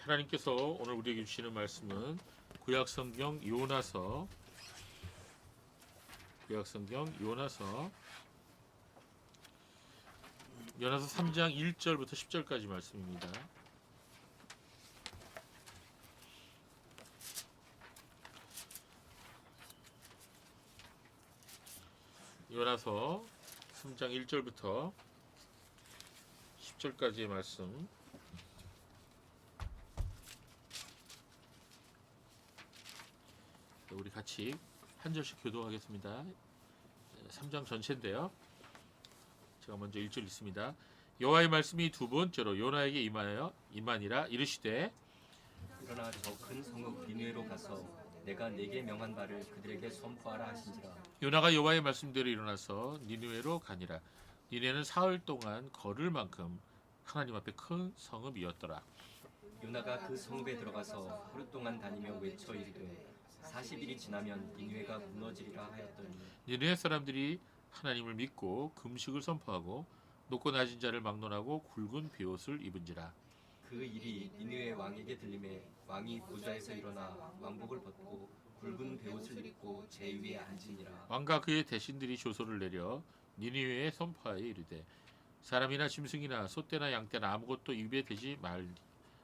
하나님께서 오늘 우리에게 주시는 말씀은 구약성경 요나서 3장 1절부터 10절까지 말씀입니다. 요나서 3장 1절부터 10절까지의 말씀. 우리 같이 한 절씩 교도하겠습니다. 3장 전체인데요. 제가 먼저 1절 읽습니다. 여호와의 말씀이 두 번째로 요나에게 임하니라 이르시되 일어나 저 큰 성읍 니느웨로 가서 내가 네게 명한 바를 그들에게 선포하라 하신지라. 요나가 여호와의 말씀대로 일어나서 니느웨로 가니라. 니느웨는 사흘 동안 걸을 만큼 하나님 앞에 큰 성읍이었더라. 요나가 그 성읍에 들어가서 하루 동안 다니며 외쳐 이르되 40일이 지나면 니느웨가 무너지리라 하였더니 니느웨 사람들이 하나님을 믿고 금식을 선포하고 높고 낮은 자를 막론하고 굵은 베옷을 입은지라. 그 일이 니느웨 왕에게 들림에 왕이 보좌에서 일어나 왕복을 벗고 굵은 베옷을 입고 제 위에 앉으니라. 왕과 그의 대신들이 조소를 내려 니느웨에 선포하여 이르되 사람이나 짐승이나 소떼나 양떼나 아무것도 입에 대지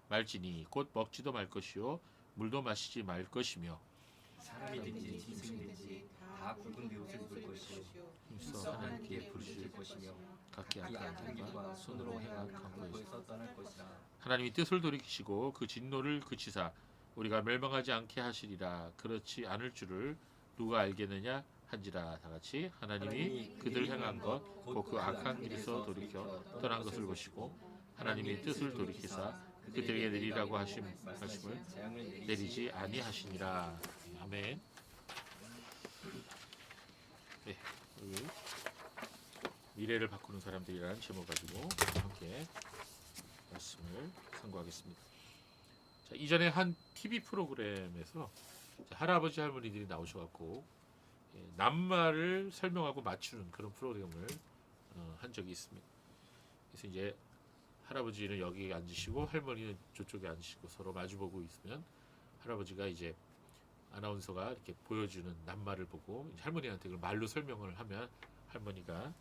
말지니 곧 먹지도 말 것이요 물도 마시지 말 것이며 사람이든지 짐승이든지 다 굵은 베옷을 입을 것이요 힘써 하나님께 부르실 것이며 각기 이 악한 악한 길과 길과 손으로 손으로 행한 행한 강도에서 강도에서 떠날 것이라. 하나님이 뜻을 돌이키시고 그 진노를 그치사 우리가 멸망하지 않게 하시리라. 그렇지 않을 줄을 누가 알겠느냐 한지라. 다같이 하나님이 그들 행한 것 곧 그 악한 길에서 돌이켜 떠난 것을 보시고 하나님의 뜻을 돌이키사 그들에게 내리라고 하신 말씀을 내리지 아니하시니라. 아멘. 네, 여기 미래를 바꾸는 사람들이라는 제목 가지고 함께 말씀을 상고하겠습니다. 자, 이전에 한 TV 프로그램에서 할아버지 할머니들이 나오셔갖고 낱말을 설명하고 맞추는 그런 프로그램을 한 적이 있습니다. 그래서 이제 할아버지는 여기 앉으시고 할머니는 저쪽에 앉으시고 서로 마주보고 있으면 할아버지가 이제 아나운서가 이렇게 보여주는 낱말을 보고 이제 할머니한테 그걸 말로 설명을 하면 할머니가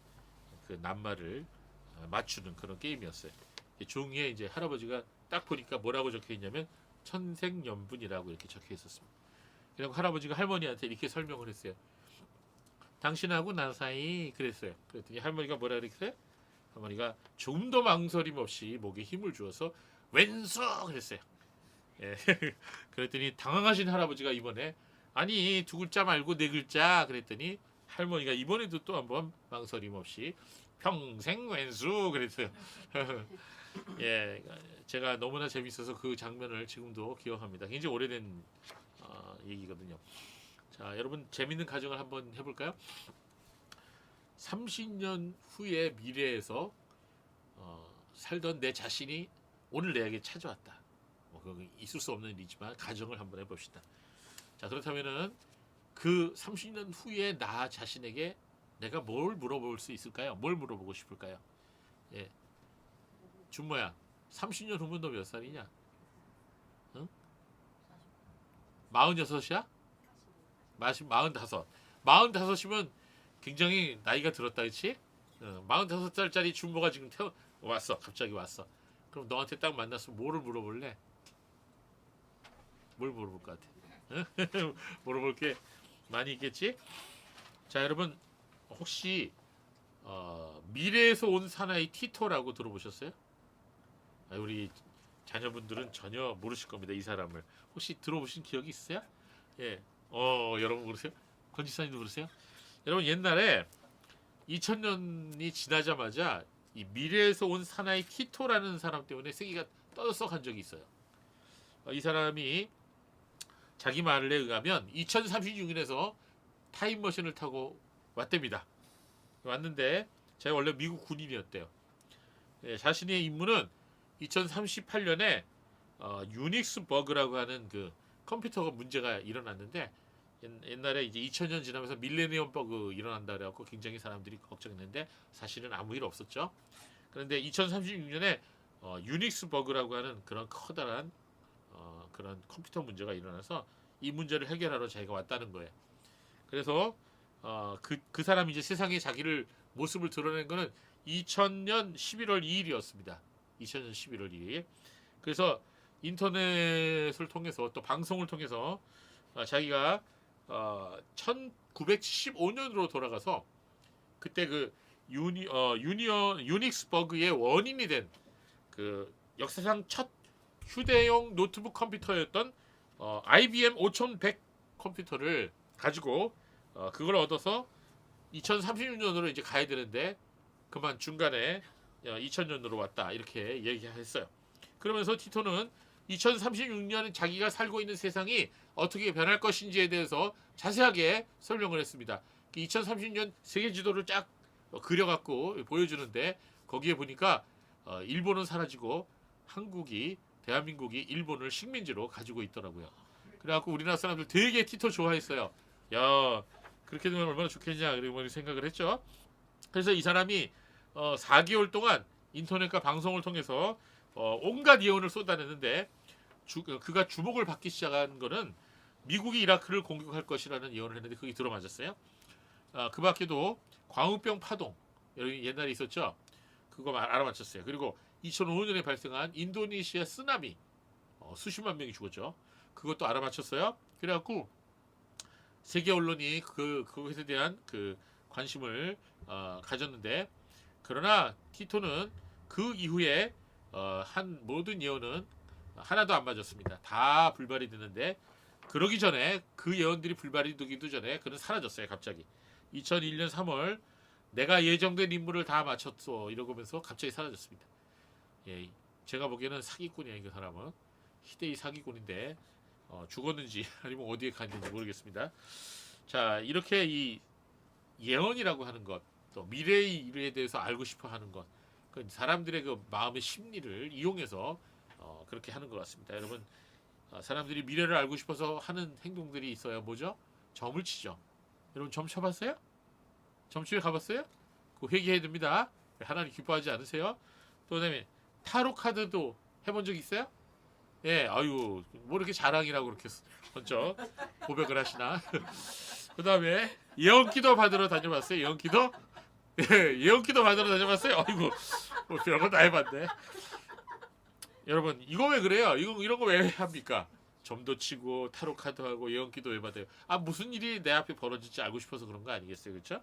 그 낱말을 맞추는 그런 게임이었어요. 종이에 이제 할아버지가 딱 보니까 뭐라고 적혀 있냐면 천생연분이라고 이렇게 적혀 있었습니다. 그리고 할아버지가 할머니한테 이렇게 설명을 했어요. 당신하고 나 사이 그랬어요. 그랬더니 할머니가 뭐라 그랬어요? 할머니가 조금 더 망설임 없이 목에 힘을 주어서 왼수 그랬어요. 예. 그랬더니 당황하신 할아버지가 이번에 아니 두 글자 말고 네 글자 그랬더니 할머니가 이번에도 또 한번 망설임 없이 평생 왼수 그랬어요. 예, 제가 너무나 재밌어서 그 장면을 지금도 기억합니다. 굉장히 오래된 얘기거든요. 자, 여러분 재밌는 가정을 한번 해볼까요? 30년 후의 미래에서 살던 내 자신이 오늘 내게 찾아왔다. 뭐 그건 있을 수 없는 일이지만 가정을 한번 해봅시다. 자, 그렇다면은 그 30년 후에 나 자신에게 내가 뭘 물어볼 수 있을까요? 뭘 물어보고 싶을까요? 예, 준모야, 30년 후면 너 몇 살이냐? 응? 46이야? 45. 45이면 굉장히 나이가 들었다, 그렇지? 45살짜리 준모가 지금 왔어. 갑자기 왔어. 그럼 너한테 딱 만났으면 뭐를 물어볼래? 뭘 물어볼 것 같아? 응? 물어볼 게 많이 있겠지? 자, 여러분 혹시 미래에서 온 사나이 티토라고 들어보셨어요? 우리 자녀분들은 전혀 모르실 겁니다. 이 사람을 혹시 들어보신 기억이 있으세요? 예, 여러분 모르세요? 건지사님도 모르세요? 여러분 옛날에 2000년이 지나자마자 이 미래에서 온 사나이 티토라는 사람 때문에 세계가 떠들썩한 적이 있어요. 이 사람이 자기 말에 의하면 2036년에서 타임머신을 타고 왔답니다. 왔는데 제가 원래 미국 군인이었대요. 예, 자신의 임무는 2038년에 유닉스 버그라고 하는 그 컴퓨터가 문제가 일어났는데 옛날에 이제 2000년 지나면서 밀레니엄 버그 일어난다 그래갖고 굉장히 사람들이 걱정했는데 사실은 아무 일 없었죠. 그런데 2036년에 유닉스 버그라고 하는 그런 커다란 그런 컴퓨터 문제가 일어나서 이 문제를 해결하러 자기가 왔다는 거예요. 그래서 그 사람이 이제 세상에 자기를 모습을 드러낸 거는 2000년 11월 2일이었습니다. 2000년 11월 2일. 그래서 인터넷을 통해서 또 방송을 통해서 자기가 1975년으로 돌아가서 그때 그 유닉스 버그의 원인이 된 그 역사상 첫 휴대용 노트북 컴퓨터였던 IBM 5100 컴퓨터를 가지고 그걸 얻어서 2036년으로 이제 가야 되는데 그만 중간에 2000년으로 왔다 이렇게 얘기했어요. 그러면서 티토는 2036년 자기가 살고 있는 세상이 어떻게 변할 것인지에 대해서 자세하게 설명을 했습니다. 2030년 세계 지도를 쫙 그려갖고 보여주는데 거기에 보니까 일본은 사라지고 대한민국이 일본을 식민지로 가지고 있더라고요. 그래갖고 우리나라 사람들 되게 티토 좋아했어요. 야, 그렇게 되면 얼마나 좋겠냐 그리고 생각을 했죠. 그래서 이 사람이 4개월 동안 인터넷과 방송을 통해서 온갖 예언을 쏟아냈는데 그가 주목을 받기 시작한 거는 미국이 이라크를 공격할 것이라는 예언을 했는데 그게 들어맞았어요. 그 밖에도 광우병 파동 옛날에 있었죠. 그거 알아맞혔어요. 그리고 2005년에 발생한 인도네시아 쓰나미 수십만 명이 죽었죠. 그것도 알아맞혔어요. 그래갖고 세계 언론이 그것에 대한 그 관심을 가졌는데 그러나 티토는 그 이후에 한 모든 예언은 하나도 안 맞았습니다. 다 불발이 됐는데 그러기 전에 그 예언들이 불발이 되기도 전에 그는 사라졌어요. 갑자기 2001년 3월 내가 예정된 임무를 다 마쳤어 이러면서 갑자기 사라졌습니다. 예, 제가 보기에는 사기꾼이에요. 그 사람은 희대의 사기꾼인데 죽었는지 아니면 어디에 갔는지 모르겠습니다. 자, 이렇게 이 예언이라고 하는 것, 또 미래의 일에 대해서 알고 싶어 하는 것, 그 사람들의 그 마음의 심리를 이용해서 그렇게 하는 것 같습니다. 여러분, 사람들이 미래를 알고 싶어서 하는 행동들이 있어요. 뭐죠? 점을 치죠. 여러분 점 쳐봤어요? 점집에 가봤어요? 그거 회개해야 됩니다. 하나님 기뻐하지 않으세요? 또 그다음에 타로 카드도 해본 적 있어요? 예, 아유, 뭐 이렇게 자랑이라고 그렇게 먼저 고백을 하시나? 그 다음에 예언기도 받으러 다녀봤어요? 예언기도? 예, 예언기도 받으러 다녀봤어요? 아이고, 뭐 별거 다 해봤네. 여러분, 이거 왜 그래요? 이런 거 왜 합니까? 점도 치고 타로 카드 하고 예언기도 왜 받아요? 무슨 일이 내 앞에 벌어질지 알고 싶어서 그런 거 아니겠어요, 그렇죠?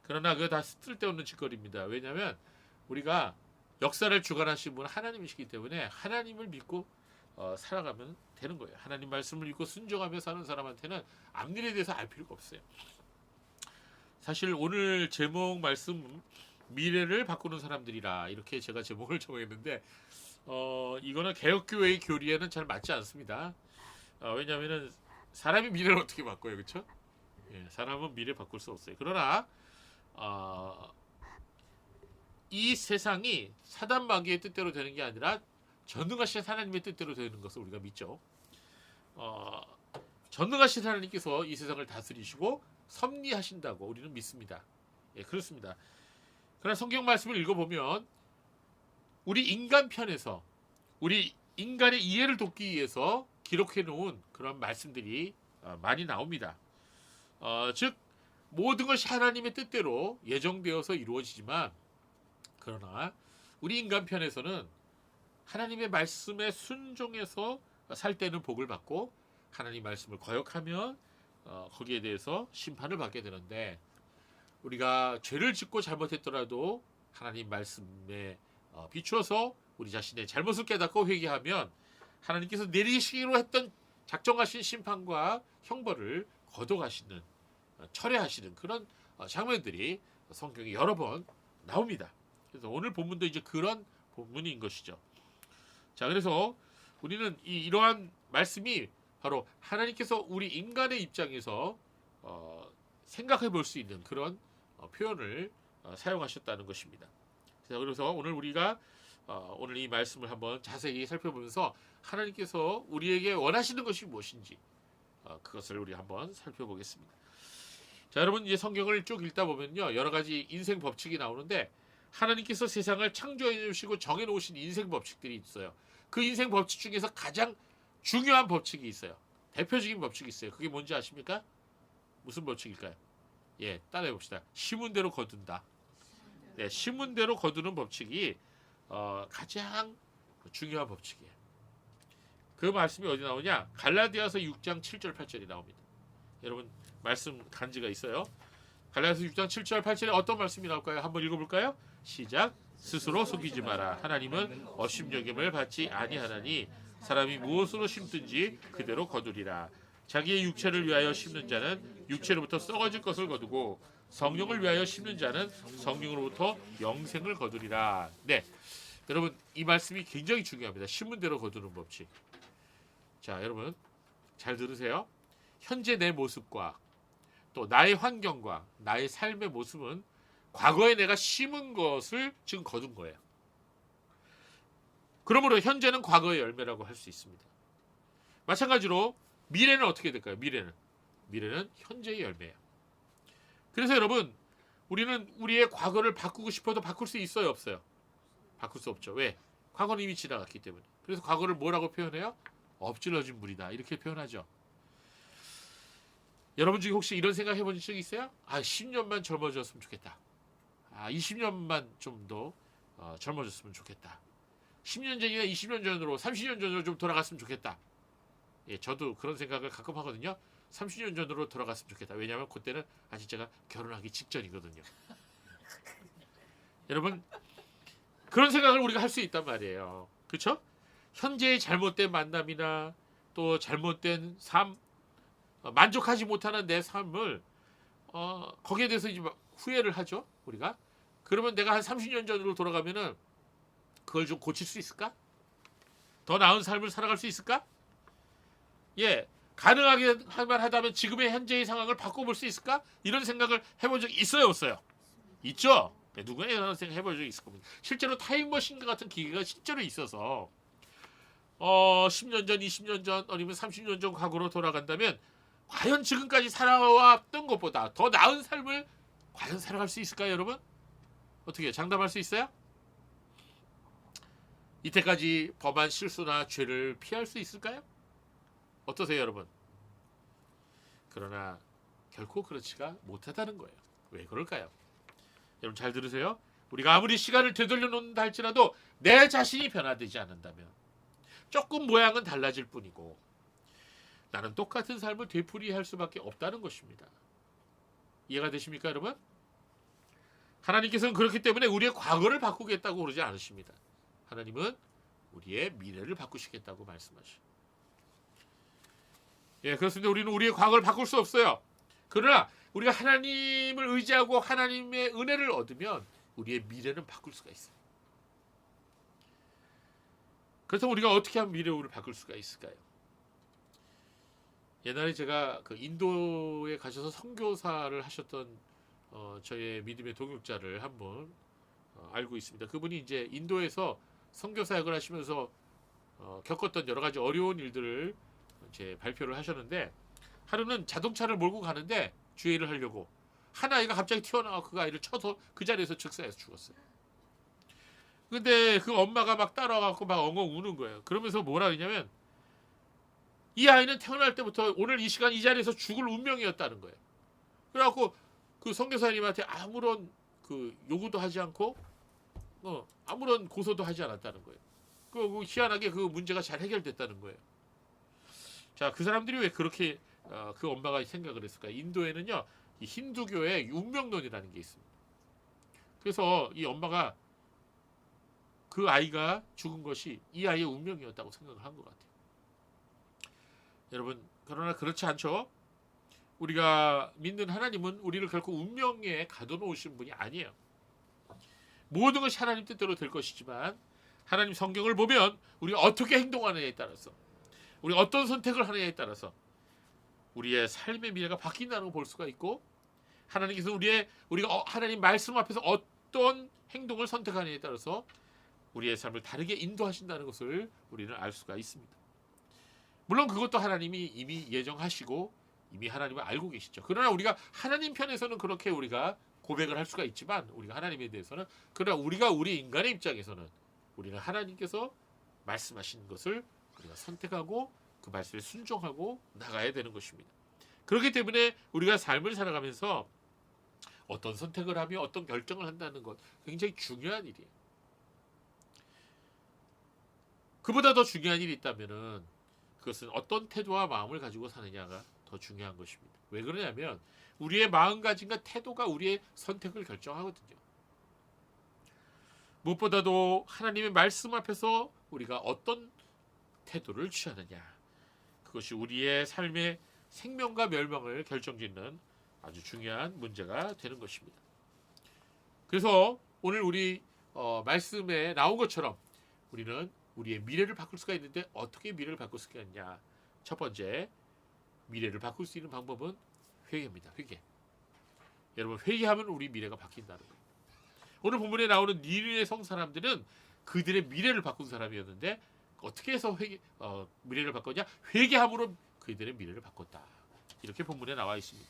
그러나 그거 다 쓸데없는 짓거리입니다. 왜냐하면 우리가 역사를 주관하신 분은 하나님이시기 때문에 하나님을 믿고 살아가면 되는 거예요. 하나님 말씀을 믿고 순종하며 사는 사람한테는 앞일에 대해서 알 필요가 없어요. 사실 오늘 제목 말씀 미래를 바꾸는 사람들이라 이렇게 제가 제목을 정했는데 이거는 개혁교회의 교리에는 잘 맞지 않습니다. 왜냐하면 사람이 미래를 어떻게 바꿔요, 그렇죠? 예, 사람은 미래 바꿀 수 없어요. 그러나 이 세상이 사단 마귀의 뜻대로 되는 게 아니라 전능하신 하나님의 뜻대로 되는 것을 우리가 믿죠. 전능하신 하나님께서 이 세상을 다스리시고 섭리하신다고 우리는 믿습니다. 예, 그렇습니다. 그러나 성경 말씀을 읽어보면 우리 인간 편에서 우리 인간의 이해를 돕기 위해서 기록해 놓은 그런 말씀들이 많이 나옵니다. 즉 모든 것이 하나님의 뜻대로 예정되어서 이루어지지만 그러나 우리 인간 편에서는 하나님의 말씀에 순종해서 살 때는 복을 받고 하나님 말씀을 거역하면 거기에 대해서 심판을 받게 되는데 우리가 죄를 짓고 잘못했더라도 하나님 말씀에 비추어서 우리 자신의 잘못을 깨닫고 회개하면 하나님께서 내리시기로 했던 작정하신 심판과 형벌을 거둬가시는 철회하시는 그런 장면들이 성경에 여러 번 나옵니다. 그래서 오늘 본문도 이제 그런 본문인 것이죠. 자, 그래서 우리는 이러한 말씀이 바로 하나님께서 우리 인간의 입장에서 생각해 볼 수 있는 그런 표현을 사용하셨다는 것입니다. 자, 그래서 오늘 우리가 오늘 이 말씀을 한번 자세히 살펴보면서 하나님께서 우리에게 원하시는 것이 무엇인지 그것을 우리 한번 살펴보겠습니다. 자, 여러분 이제 성경을 쭉 읽다 보면요 여러 가지 인생 법칙이 나오는데 하나님께서 세상을 창조해 주시고 정해 놓으신 인생 법칙들이 있어요. 그 인생 법칙 중에서 가장 중요한 법칙이 있어요. 대표적인 법칙이 있어요. 그게 뭔지 아십니까? 무슨 법칙일까요? 예, 따라해 봅시다. 심은 대로 거둔다. 네, 심은 대로 거두는 법칙이 가장 중요한 법칙이에요. 그 말씀이 어디 나오냐? 갈라디아서 6장 7절 8절이 나옵니다. 여러분 말씀 간지가 있어요. 갈라디아서 6장 7절 8절에 어떤 말씀이 나올까요? 한번 읽어볼까요? 시작. 스스로 속이지 마라. 하나님은 업신여김을 받지 아니하나니 사람이 무엇으로 심든지 그대로 거두리라. 자기의 육체를 위하여 심는 자는 육체로부터 썩어질 것을 거두고 성령을 위하여 심는 자는 성령으로부터 영생을 거두리라. 네, 여러분 이 말씀이 굉장히 중요합니다. 심은 대로 거두는 법칙. 자, 여러분 잘 들으세요. 현재 내 모습과 또 나의 환경과 나의 삶의 모습은 과거에 내가 심은 것을 지금 거둔 거예요. 그러므로 현재는 과거의 열매라고 할 수 있습니다. 마찬가지로 미래는 어떻게 될까요? 미래는 현재의 열매예요. 그래서 여러분 우리는 우리의 과거를 바꾸고 싶어도 바꿀 수 있어요, 없어요? 바꿀 수 없죠. 왜? 과거는 이미 지나갔기 때문에. 그래서 과거를 뭐라고 표현해요? 엎질러진 물이다. 이렇게 표현하죠. 여러분 중에 혹시 이런 생각 해본 적 있어요? 10년만 젊어졌으면 좋겠다. 20년만 좀 더 젊어졌으면 좋겠다. 10년 전이나 20년 전으로 30년 전으로 좀 돌아갔으면 좋겠다. 예, 저도 그런 생각을 가끔 하거든요. 30년 전으로 돌아갔으면 좋겠다. 왜냐하면 그때는 아직 제가 결혼하기 직전이거든요. 여러분 그런 생각을 우리가 할 수 있단 말이에요. 그렇죠? 현재의 잘못된 만남이나 또 잘못된 삶, 만족하지 못하는 내 삶을 거기에 대해서 이제 후회를 하죠. 우리가. 그러면 내가 한 30년 전으로 돌아가면은 그걸 좀 고칠 수 있을까? 더 나은 삶을 살아갈 수 있을까? 예, 가능하게 할만 하다면 지금의 현재의 상황을 바꿔볼 수 있을까? 이런 생각을 해본 적이 있어요, 없어요? 있죠? 네, 누구나 이런 생각 해본 적이 있을 겁니다. 실제로 타임머신 같은 기계가 실제로 있어서 10년 전, 20년 전, 아니면 30년 전 과거로 돌아간다면 과연 지금까지 살아왔던 것보다 더 나은 삶을 과연 살아갈 수 있을까요, 여러분? 어떻게 장담할 수 있어요? 이때까지 범한 실수나 죄를 피할 수 있을까요? 어떠세요, 여러분? 그러나 결코 그렇지가 못하다는 거예요. 왜 그럴까요? 여러분 잘 들으세요. 우리가 아무리 시간을 되돌려 놓는다 할지라도 내 자신이 변화되지 않는다면 조금 모양은 달라질 뿐이고 나는 똑같은 삶을 되풀이할 수밖에 없다는 것입니다. 이해가 되십니까, 여러분? 하나님께서는 그렇기 때문에 우리의 과거를 바꾸겠다고 그러지 않으십니다. 하나님은 우리의 미래를 바꾸시겠다고 말씀하시죠. 예, 그렇습니다. 우리는 우리의 과거를 바꿀 수 없어요. 그러나 우리가 하나님을 의지하고 하나님의 은혜를 얻으면 우리의 미래는 바꿀 수가 있어요. 그래서 우리가 어떻게 하면 미래를 바꿀 수가 있을까요? 옛날에 제가 그 인도에 가셔서 선교사를 하셨던 저의 믿음의 동역자를 한번 알고 있습니다. 그분이 이제 인도에서 선교 사역을 하시면서 겪었던 여러 가지 어려운 일들을 이제 발표를 하셨는데 하루는 자동차를 몰고 가는데 주의를 하려고 한 아이가 갑자기 튀어나와 그 아이를 쳐서 그 자리에서 즉사해서 죽었어요. 근데 그 엄마가 막 따라와갖고 막 엉엉 우는 거예요. 그러면서 뭐라 그러냐면 이 아이는 태어날 때부터 오늘 이 시간 이 자리에서 죽을 운명이었다는 거예요. 그래갖고 그 선교사님한테 아무런 그 요구도 하지 않고 아무런 고소도 하지 않았다는 거예요. 그 희한하게 그 문제가 잘 해결됐다는 거예요. 자, 그 사람들이 왜 그렇게 그 엄마가 생각을 했을까요? 인도에는요, 이 힌두교의 운명론이라는 게 있습니다. 그래서 이 엄마가 그 아이가 죽은 것이 이 아이의 운명이었다고 생각을 한 것 같아요. 여러분, 그러나 그렇지 않죠? 우리가 믿는 하나님은 우리를 결코 운명에 가둬놓으신 분이 아니에요. 모든 것이 하나님 뜻대로 될 것이지만 하나님 성경을 보면 우리가 어떻게 행동하느냐에 따라서 우리가 어떤 선택을 하느냐에 따라서 우리의 삶의 미래가 바뀐다는 걸 볼 수가 있고 하나님께서 우리가 하나님 말씀 앞에서 어떤 행동을 선택하느냐에 따라서 우리의 삶을 다르게 인도하신다는 것을 우리는 알 수가 있습니다. 물론 그것도 하나님이 이미 예정하시고 이미 하나님을 알고 계시죠. 그러나 우리가 하나님 편에서는 그렇게 우리가 고백을 할 수가 있지만 우리가 하나님에 대해서는 그러나 우리가 우리 인간의 입장에서는 우리는 하나님께서 말씀하신 것을 우리가 선택하고 그 말씀에 순종하고 나가야 되는 것입니다. 그렇기 때문에 우리가 삶을 살아가면서 어떤 선택을 하며 어떤 결정을 한다는 것 굉장히 중요한 일이에요. 그보다 더 중요한 일이 있다면은 그것은 어떤 태도와 마음을 가지고 사느냐가 더 중요한 것입니다. 왜 그러냐면 우리의 마음가짐과 태도가 우리의 선택을 결정하거든요. 무엇보다도 하나님의 말씀 앞에서 우리가 어떤 태도를 취하느냐, 그것이 우리의 삶의 생명과 멸망을 결정짓는 아주 중요한 문제가 되는 것입니다. 그래서 오늘 우리 말씀에 나온 것처럼 우리는 우리의 미래를 바꿀 수가 있는데 어떻게 미래를 바꿀 수가 있냐? 첫 번째, 미래를 바꿀 수 있는 방법은 회개입니다. 회개. 여러분, 회개하면 우리 미래가 바뀐다는 거예요. 오늘 본문에 나오는 니느웨 성 사람들은 그들의 미래를 바꾼 사람이었는데 어떻게 해서 미래를 바꿨냐? 회개함으로 그들의 미래를 바꿨다. 이렇게 본문에 나와 있습니다.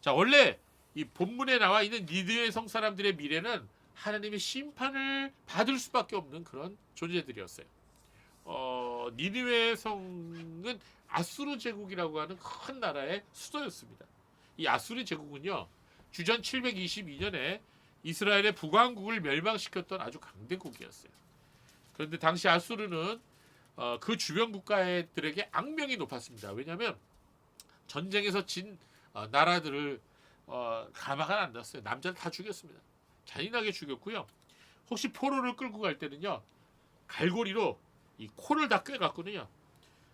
자, 원래 이 본문에 나와 있는 니느웨 성 사람들의 미래는 하나님의 심판을 받을 수밖에 없는 그런 존재들이었어요. 니느웨 성은 아수르 제국이라고 하는 큰 나라의 수도였습니다. 이 아수르 제국은요, 주전 722년에 이스라엘의 북왕국을 멸망시켰던 아주 강대국이었어요. 그런데 당시 아수르는 그 주변 국가들에게 악명이 높았습니다. 왜냐하면 전쟁에서 진 나라들을 가만 안 뒀어요. 남자를 다 죽였습니다. 잔인하게 죽였고요. 혹시 포로를 끌고 갈 때는요, 갈고리로 이 코를 다 꿰갔거든요.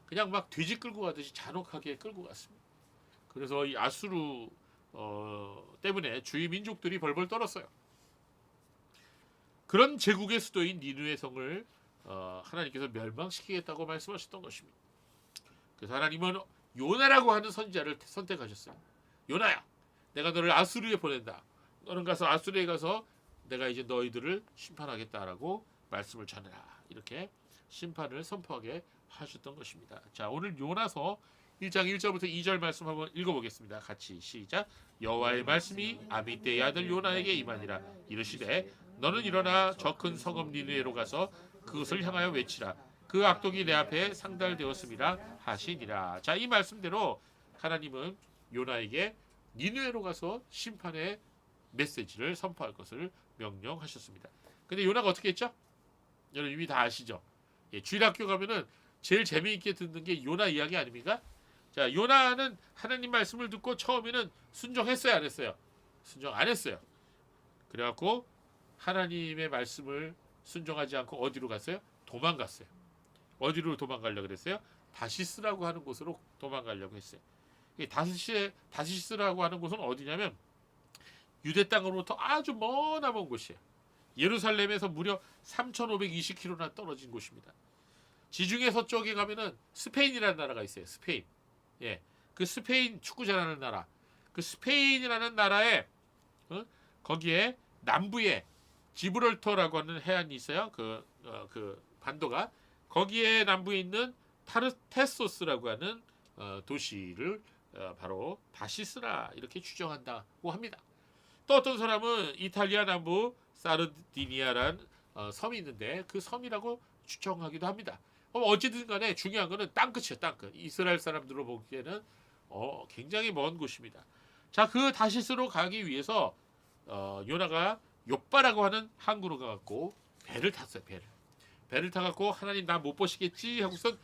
그냥 막 돼지 끌고 가듯이 잔혹하게 끌고 갔습니다. 그래서 이 아수르 때문에 주위 민족들이 벌벌 떨었어요. 그런 제국의 수도인 니느웨 성을 하나님께서 멸망시키겠다고 말씀하셨던 것입니다. 그래서 하나님은 요나라고 하는 선지자를 선택하셨어요. 요나야, 내가 너를 아수르에 보낸다. 너는 가서 아수르에 가서 내가 이제 너희들을 심판하겠다라고 말씀을 전해라. 이렇게 심판을 선포하게 하셨던 것입니다. 자, 오늘 요나서 1장 1절부터 2절 말씀 한번 읽어보겠습니다. 같이 시작. 여호와의 말씀이 아미떼의 아들 요나에게 임하니라. 이르시되 너는 일어나 저 큰 성읍 니느웨로 가서 그것을 향하여 외치라. 그 악독이 내 앞에 상달되었음이라 하시니라. 자, 이 말씀대로 하나님은 요나에게 니느웨로 가서 심판의 메시지를 선포할 것을 명령하셨습니다. 근데 요나가 어떻게 했죠? 여러분 이미 다 아시죠? 주일학교 가면은 제일 재미있게 듣는 게 요나 이야기 아닙니까? 자, 요나는 하나님 말씀을 듣고 처음에는 순종했어요, 안 했어요? 순종 안 했어요. 그래갖고 하나님의 말씀을 순종하지 않고 어디로 갔어요? 도망갔어요. 어디로 도망가려고 그랬어요? 다시스라고 하는 곳으로 도망가려고 했어요. 다시스라고 하는 곳은 어디냐면 유대 땅으로부터 아주 머나먼 곳이에요. 예루살렘에서 무려 3,520km나 떨어진 곳입니다. 지중해 서쪽에 가면은 스페인이라는 나라가 있어요. 스페인. 예, 그 스페인 축구 잘하는 나라. 그 스페인이라는 나라에 거기에 남부에 지브롤터라고 하는 해안이 있어요. 그 반도가 거기에 남부에 있는 타르테소스라고 하는 도시를 바로 다시스라 이렇게 추정한다고 합니다. 또 어떤 사람은 이탈리아 남부 사르디니아라는 섬이 있는데 그 섬이라고 추정하기도 합니다. 어쨌든 간에 중요한 거는 땅끝이에요. 땅끝. 이스라엘 사람들로 보기에는 굉장히 먼 곳입니다. 자, 그 다시스로 가기 위해서 요나가 욥바라고 하는 항구로 가갖고 배를 탔어요. 배를 타갖고 하나님 나 못 보시겠지 하고선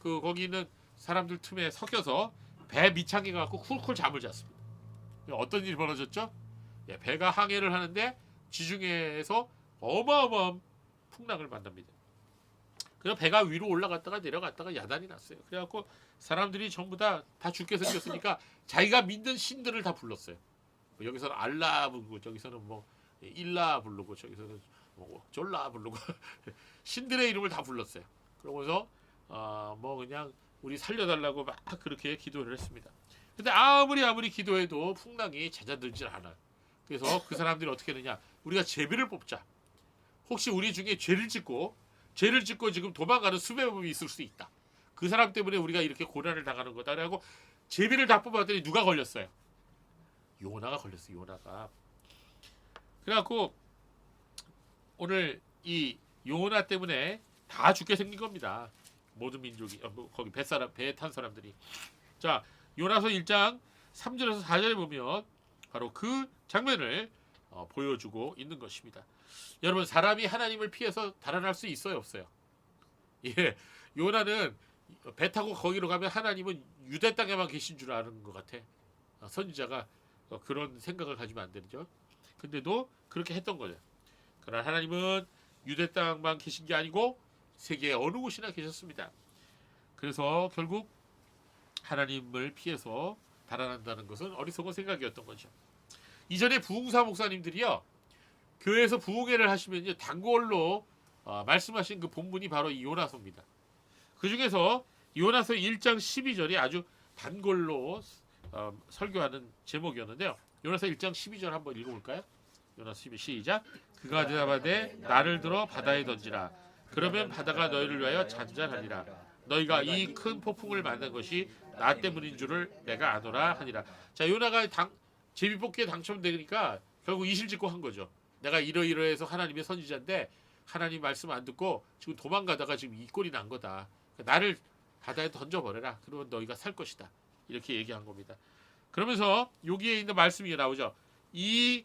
거기 있는 사람들 틈에 섞여서 배 밑창에 가갖고 쿨쿨 잠을 잤습니다. 어떤 일이 벌어졌죠? 배가 항해를 하는데 지중해에서 어마어마한 풍랑을 만납니다. 그래서 배가 위로 올라갔다가 내려갔다가 야단이 났어요. 그래갖고 사람들이 전부 다 죽게 생겼으니까 자기가 믿는 신들을 다 불렀어요. 여기서는 알라 부르고 저기서는 뭐 일라 부르고 저기서는 뭐 졸라 부르고 신들의 이름을 다 불렀어요. 그러면서 뭐 그냥 우리 살려달라고 막 그렇게 기도를 했습니다. 근데 아무리 기도해도 풍랑이 잦아들질 않아요. 그래서 그 사람들이 어떻게 했느냐? 우리가 제비를 뽑자. 혹시 우리 중에 죄를 짓고 지금 도망가는 수배범이 있을 수 있다. 그 사람 때문에 우리가 이렇게 고난을 당하는 거다. 그래갖고 제비를 다 뽑았더니 누가 걸렸어요? 요나가 걸렸어요. 요나가. 그래갖고 오늘 이 요나 때문에 다 죽게 생긴 겁니다. 모든 민족이 거기 배에 탄 사람들이. 자, 요나서 1장 3절에서 4절에 보면 바로 그 장면을 보여주고 있는 것입니다. 여러분, 사람이 하나님을 피해서 달아날 수 있어요, 없어요? 예, 요나는 배 타고 거기로 가면 하나님은 유대 땅에만 계신 줄 아는 것 같아. 선지자가 그런 생각을 가지면 안 되죠. 근데도 그렇게 했던 거죠. 그러나 하나님은 유대 땅만 계신 게 아니고 세계의 어느 곳이나 계셨습니다. 그래서 결국 하나님을 피해서 달아난다는 것은 어리석은 생각이었던 거죠. 이전에 부흥사 목사님들이요, 교회에서 부흥회를 하시면요, 단골로 말씀하신 그 본문이 바로 이 요나서입니다. 그 중에서 요나서 1장 12절이 아주 단골로 설교하는 제목이었는데요. 요나서 1장 12절 한번 읽어볼까요? 요나서 12 시작. 그가 대답하되 나를 들어 바다에 던지라. 그러면 바다가 너희를 위하여 잔잔하리라. 너희가 이 큰 폭풍을 만난 것이 나 때문인 줄을 내가 아노라 하니라. 자, 요나가 제비뽑기에 당첨되니까 결국 이실직고 한 거죠. 내가 이러이러해서 하나님의 선지자인데 하나님 말씀 안 듣고 지금 도망가다가 지금 이 꼴이 난 거다. 나를 바다에 던져버려라. 그러면 너희가 살 것이다. 이렇게 얘기한 겁니다. 그러면서 여기에 있는 말씀이 나오죠.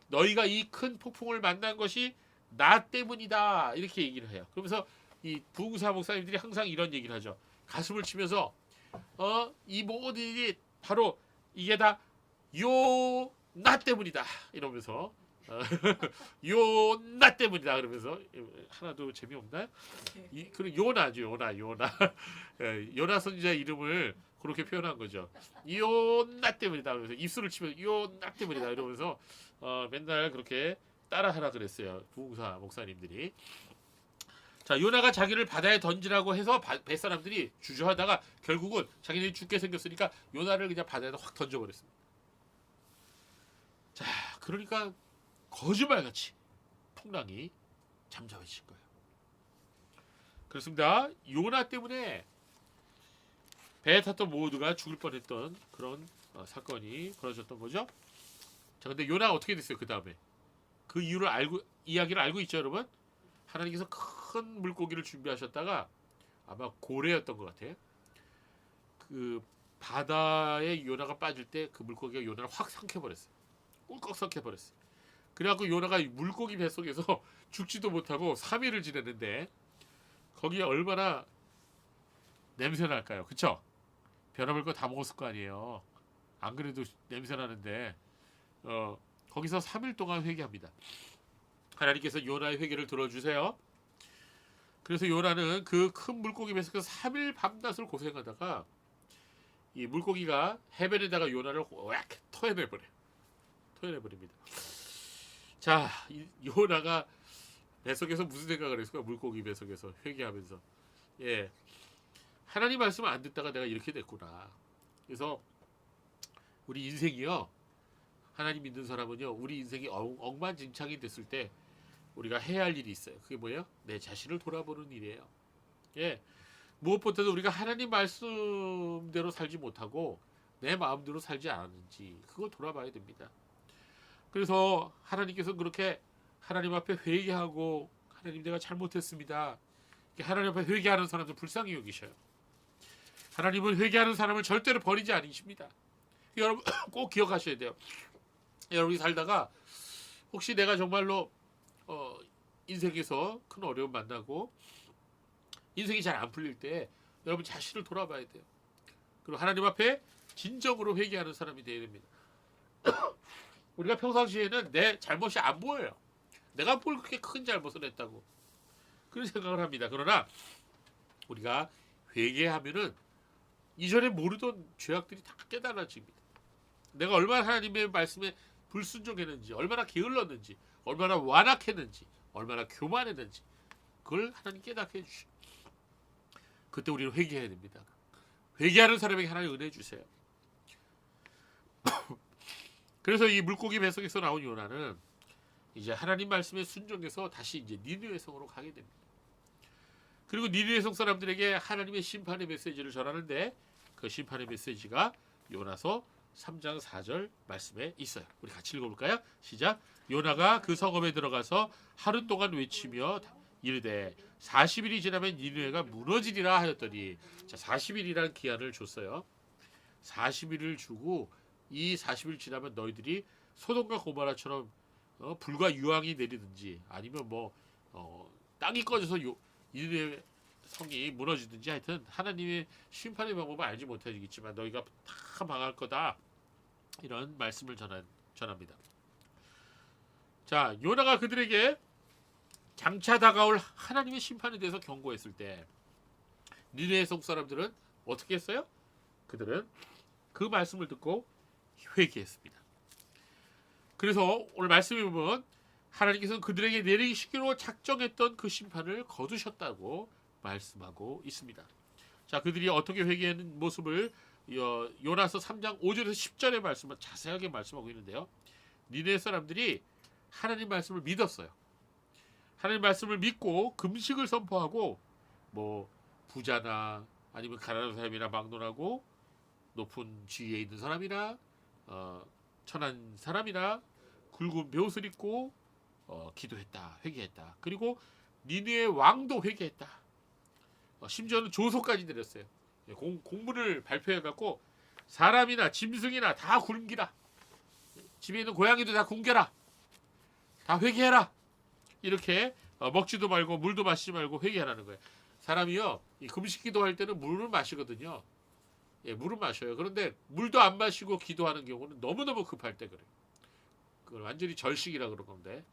너희가 이 큰 폭풍을 만난 것이 나 때문이다. 이렇게 얘기를 해요. 그러면서 이 부흥사 목사님들이 항상 이런 얘기를 하죠. 가슴을 치면서 이 모든 일이 바로 이게 다 나 때문이다. 이러면서 나 때문이다. 그러면서 하나도 재미없나요? 그리고 요나죠. 요나. 요나 선지자 이름을 그렇게 표현한 거죠. 나 때문이다. 그러면서 입술을 치면 나 때문이다. 이러면서 맨날 그렇게 따라하라 그랬어요. 부흥사 목사님들이. 자, 요나가 자기를 바다에 던지라고 해서 뱃사람들이 주저하다가 결국은 자기들이 죽게 생겼으니까 요나를 그냥 바다에다 확 던져버렸습니다. 자, 그러니까 거짓말같이 풍랑이 잠잠해진 거예요. 그렇습니다. 요나 때문에 배에 탔던 모두가 죽을 뻔했던 그런 사건이 벌어졌던 거죠. 자, 근데 요나가 어떻게 됐어요? 그 다음에 그 이야기를 알고 있죠, 여러분? 하나님께서 큰 물고기를 준비하셨다가 아마 고래였던 것 같아요. 그 바다에 요나가 빠질 때 그 물고기가 요나를 확 삼켜버렸어요. 꿀꺽 삼켜버렸어요. 그래갖고 요나가 물고기 뱃속에서 죽지도 못하고 3일을 지냈는데 거기에 얼마나 냄새 날까요? 그쵸? 별의별 거 다 먹었을 거 아니에요. 안 그래도 냄새 나는데 거기서 3일 동안 회개합니다. 하나님께서 요나의 회개를 들어주세요. 그래서 요나는 그 큰 물고기 뱃속에서 3일 밤낮을 고생하다가 이 물고기가 해변에다가 요나를 왁 토해내버립니다. 자, 요나가 뱃속에서 무슨 생각을 했을까? 물고기 뱃속에서 회개하면서, 예, 하나님 말씀을 안 듣다가 내가 이렇게 됐구나. 그래서 우리 인생이요, 하나님 믿는 사람은요, 우리 인생이 엉망진창이 됐을 때 우리가 해야 할 일이 있어요. 그게 뭐예요? 내 자신을 돌아보는 일이에요. 예, 무엇보다도 우리가 하나님 말씀대로 살지 못하고 내 마음대로 살지 않았는지 그거 돌아봐야 됩니다. 그래서 하나님께서 그렇게 하나님 앞에 회개하고 하나님 내가 잘못했습니다. 하나님 앞에 회개하는 사람들 불쌍히 여기셔요. 하나님은 회개하는 사람을 절대로 버리지 않으십니다. 여러분 꼭 기억하셔야 돼요. 여러분이 살다가 혹시 내가 정말로 인생에서 큰 어려움 만나고 인생이 잘 안 풀릴 때 여러분 자신을 돌아봐야 돼요. 그리고 하나님 앞에 진정으로 회개하는 사람이 되어야 됩니다. 우리가 평상시에는 내 잘못이 안 보여요. 내가 뭘 그렇게 큰 잘못을 했다고 그런 생각을 합니다. 그러나 우리가 회개하면은 이전에 모르던 죄악들이 다 깨달아집니다. 내가 얼마나 하나님의 말씀에 불순종했는지, 얼마나 게을렀는지, 얼마나 완악했는지, 얼마나 교만했는지 그걸 하나님 깨닫게 해주시오. 그때 우리는 회개해야 됩니다. 회개하는 사람에게 하나님 은혜 주세요. 그래서 이 물고기 뱃속에서 나온 요나는 이제 하나님 말씀에 순종해서 다시 이제 니느웨 성으로 가게 됩니다. 그리고 니느웨 성 사람들에게 하나님의 심판의 메시지를 전하는데 그 심판의 메시지가 요나서 3장 4절 말씀에 있어요. 우리 같이 읽어볼까요? 시작. 요나가 그 성읍에 들어가서 하루 동안 외치며 이르되 40일이 지나면 니느웨가 무너지리라 하였더니, 자, 40일이라는 기한을 줬어요. 40일을 주고 이 40일 지나면 너희들이 소돔과 고모라처럼 불과 유황이 내리든지 아니면 뭐 땅이 꺼져서 니느웨 성이 무너지든지, 하여튼 하나님의 심판의 방법을 알지 못하겠지만 너희가 다 망할 거다, 이런 말씀을 전합니다. 자, 요나가 그들에게 장차 다가올 하나님의 심판에 대해서 경고했을 때 니느웨 성 사람들은 어떻게 했어요? 그들은 그 말씀을 듣고 회개했습니다. 그래서 오늘 말씀에 보면 하나님께서는 그들에게 내리시기로 작정했던 그 심판을 거두셨다고 말씀하고 있습니다. 자, 그들이 어떻게 회개하는 모습을 요나서 3장 5절에서 10절의 말씀을 자세하게 말씀하고 있는데요. 니느웨 사람들이 하나님 말씀을 믿었어요. 하나님 말씀을 믿고 금식을 선포하고 뭐 부자나 아니면 가난한 사람이나 막론하고 높은 지위에 있는 사람이나 천한 사람이나 굵은 베옷을 입고 기도했다, 회개했다. 그리고 니느웨 왕도 회개했다. 심지어는 조소까지 내렸어요. 공문을 발표해갖고 사람이나 짐승이나 다 굶기라. 집에 있는 고양이도 다 굶겨라. 다 회개해라. 이렇게 먹지도 말고 물도 마시지 말고 회개하라는 거예요. 사람이요, 이 금식 기도할 때는 물을 마시거든요. 예, 물은 마셔요. 그런데 물도 안 마시고 기도하는 경우는 너무너무 급할 때 그래요. 그걸 완전히 절식이라 그런 건데,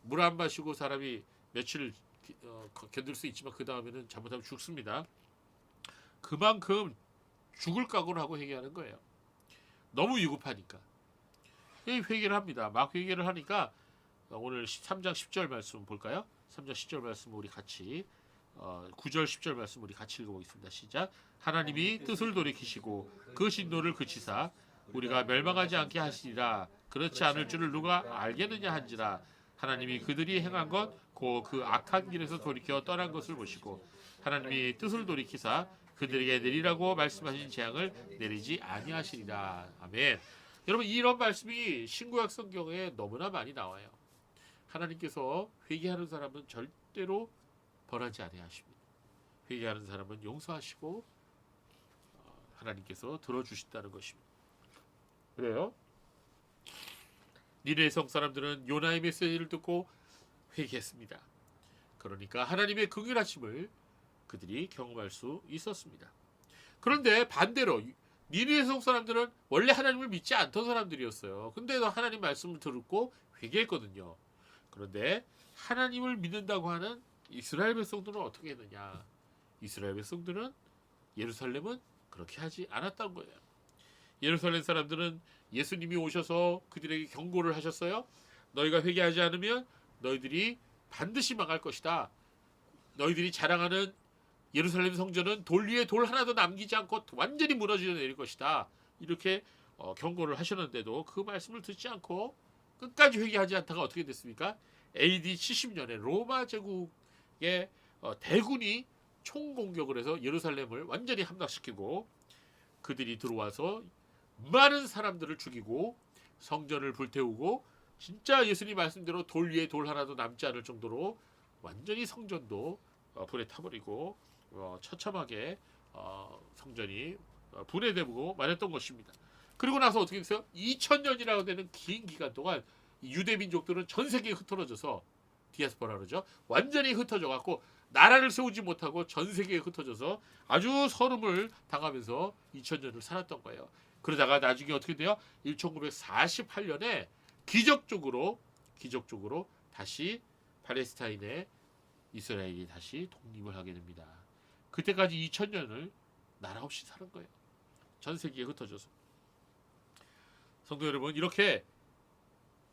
물 안 마시고 사람이 며칠 견딜 수 있지만 그 다음에는 잘못하면 죽습니다. 그만큼 죽을 각오를 하고 회개하는 거예요. 너무 위급하니까. 회개를 합니다. 막 회개를 하니까 오늘 3장 10절 말씀 볼까요? 3장 10절 말씀 우리 같이 9절 10절 말씀 우리 같이 읽어보겠습니다. 시작. 하나님이 뜻을 돌이키시고 그 진노를 그치사 우리가 멸망하지 않게 하시리라. 그렇지 않을 줄을 누가 알겠느냐 한지라. 하나님이 그들이 행한 것 곧 그 악한 길에서 돌이켜 떠난 것을 보시고 하나님이 뜻을 돌이키사 그들에게 내리라고 말씀하신 재앙을 내리지 아니하시리라. 아멘. 여러분, 이런 말씀이 신구약 성경에 너무나 많이 나와요. 하나님께서 회개하는 사람은 절대로 벌하지 아니하십니다. 회개하는 사람은 용서하시고 하나님께서 들어주신다는 것입니다. 그래요? 니느웨 성 사람들은 요나의 메시지를 듣고 회개했습니다. 그러니까 하나님의 긍휼하심을 그들이 경험할 수 있었습니다. 그런데 반대로 니느웨 성 사람들은 원래 하나님을 믿지 않던 사람들이었어요. 근데도 하나님 말씀을 듣고 회개했거든요. 그런데 하나님을 믿는다고 하는 이스라엘 백성들은 어떻게 했느냐? 이스라엘 백성들은 예루살렘은 그렇게 하지 않았던 거예요. 예루살렘 사람들은 예수님이 오셔서 그들에게 경고를 하셨어요. 너희가 회개하지 않으면 너희들이 반드시 망할 것이다. 너희들이 자랑하는 예루살렘 성전은 돌 위에 돌 하나도 남기지 않고 완전히 무너져 내릴 것이다. 이렇게 경고를 하셨는데도 그 말씀을 듣지 않고 끝까지 회개하지 않다가 어떻게 됐습니까? AD 70년에 로마 제국의 대군이 총공격을 해서 예루살렘을 완전히 함락시키고 그들이 들어와서 많은 사람들을 죽이고 성전을 불태우고 진짜 예수님 말씀대로 돌 위에 돌 하나도 남지 않을 정도로 완전히 성전도 불에 타버리고 처참하게 성전이 분해되고 말했던 것입니다. 그리고 나서 어떻게 됐어요? 2000년이라고 되는 긴 기간 동안 유대 민족들은 전 세계에 흩어져서 디아스포라 그러죠. 완전히 흩어져 갖고 나라를 세우지 못하고 전 세계에 흩어져서 아주 서름을 당하면서 2000년을 살았던 거예요. 그러다가 나중에 어떻게 돼요? 1948년에 기적적으로 다시 팔레스타인에 이스라엘이 다시 독립을 하게 됩니다. 그때까지 2000년을 나라 없이 사는 거예요. 전 세계에 흩어져서. 성도 여러분, 이렇게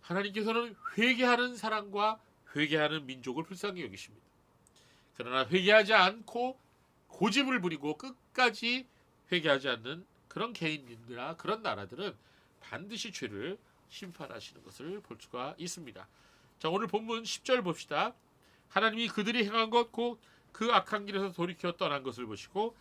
하나님께서는 회개하는 사람과 회개하는 민족을 불쌍히 여기십니다. 그러나 회개하지 않고 고집을 부리고 끝까지 회개하지 않는 그런 개인들이나 그런 나라들은 반드시 죄를 심판하시는 것을 볼 수가 있습니다. 자, 오늘 본문 10절 봅시다. 하나님이 그들이 행한 것 곧 그 악한 길에서 돌이켜 떠난 것을 보시고